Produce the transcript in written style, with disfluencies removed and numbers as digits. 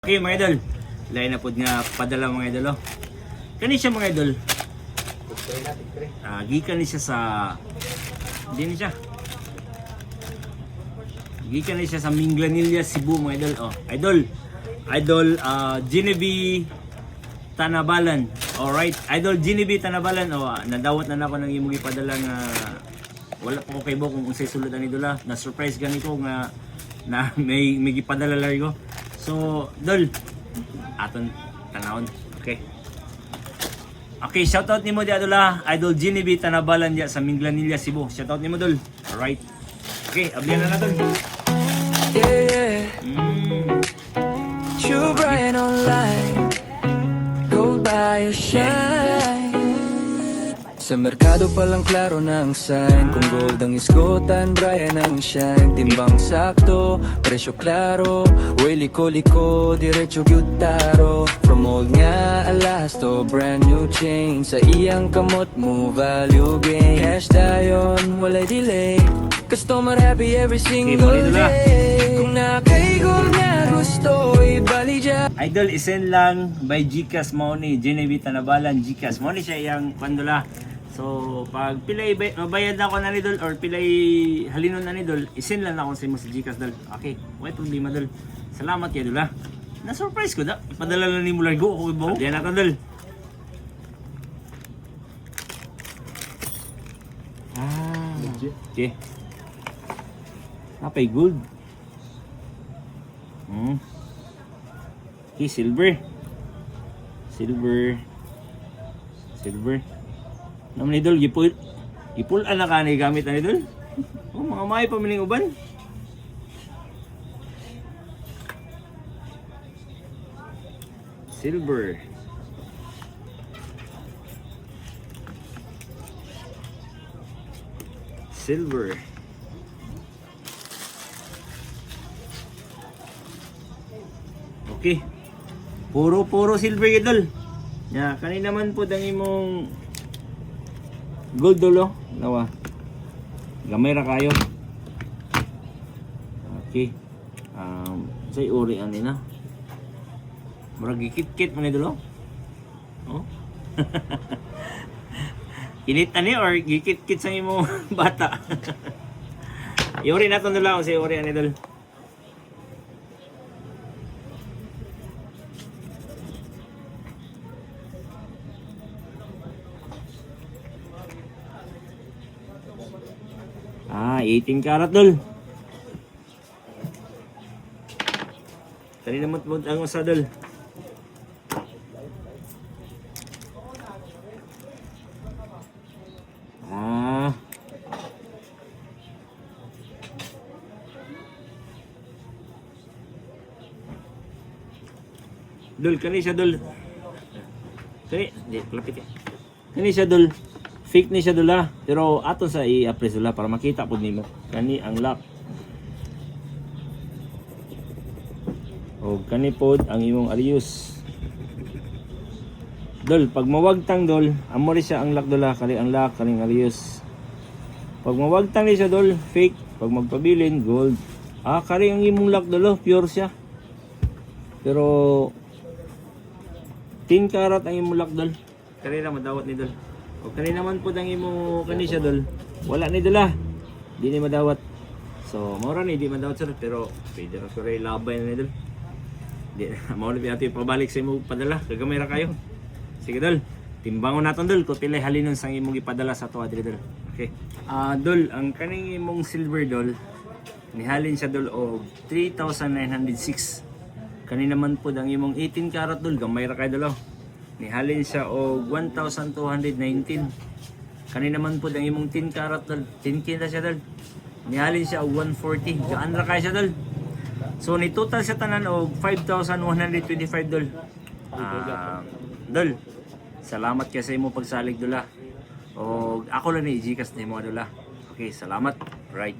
Okay mga idol, lain na po nga padala mga idol. Kani siya mga idol. Gikan ni siya sa din siya. Gikan ni siya sa Minglanilla, Cebu mga idol. Idol Genevieve Tanabalan. Alright, Idol Genevieve Tanabalan. Nadawat na ako ng imong ipadala nga wala pa ko kay kung unsay sulod ani idol. Na surprise gani ko nga na may gipadala lari ko. So, Dol, aton tanawon. Okay. Okay, shoutout nimo di Adola, Idol Genevieve Tanabalan diya sa Minglanilla, Cebu. Shoutout nimo Dol. Alright. Okay, abyan na natin. Yeah, True Brian online, gold by a shine. Sa merkado palang klaro na ang sign. Kung gold ang iskotan, Brian ang shine. Timbang sakto, presyo klaro. Uy, liko-liko, diretso gyutaro. From old nga alas to brand new chain. Sa iyang kamot mo, value gain. Cash dayon, walay delay. Customer happy every single day. Kung nakaigol nga gusto, ibali dyan. Idol, isend lang by Gcash mo ni Genevieve Tanabalan. Gcash mo ni siya iyang pandola. So, pag pilay bayad na ako na ni Dol or pilay halinon na ni Dol, isend lang ako sa imo sa Gcash Dol. Okay, may problema Dol. Salamat kay Dol ha. Na-surprise ko da. Ipadala lang ni mo largo ako ibaw. Diyan na ka Dol. Okay. Apay gold. Okay, silver. Naman idol, gipul ana ka ni gamit na idol. Mga may pamiling uban. Silver. Okay. Puro silver idol. Ya, kanina man po dang imong gold dolo. Nawa. Gamay ra kayo. Okay. Say uri ani na. Murag gikit-kit man idol. Oh. Kinit ani or gikit-kit sa imo bata. Iuri naton dala o say uri ani idol. Ah, 18 karat dol. Tari naman po ang usa dol. Ah. Dol, kani siya dol. Kani, di, lapit eh. Kani siya dol. Fake ni siya dula, pero ato sa i-appraise dula para makita po nimo. Kani ang lock. O kani pod ang imong arius. Dol, pag mawagtang dol, amo ri siya ang lock dula, kani ang lock, kani ang arius. Pag mawagtang ni siya dol, fake. Pag magpabilin, gold. Kani ang imong lock dolo, pure siya. Pero 10 karat ang imong lock dol. Kani na madawat ni dol. O kanina naman po dang imo kani siya dol. Wala ni dala. Di ni madawat. So, mura ni di madawat sir pero pwede ra sure labay ni dol. Di mao ni ato pabalik sa imo padala. Kagamay ra kayo. Sige dol. Timbangon naton dol ko pilay halinon sang imong ipadala sa tuwa diri dol. Okay. Dol, ang kaning imong silver dol nihalin siya dol og 3,906. Kanina naman po dang imong 18 karat dol gamay ra kay dol. Nihalin siya og 1,219. Kanina naman po ang imong 10 karat dol. 10K na siya dol. Nihalin siya og 140. Gaan ra kay siya dol. So ni total siya tanan og 5,125 dol. Dol. Salamat kay sa imo pagsalig dula. Og ako lang ni Gcash nimo dula. Okay, salamat. Right.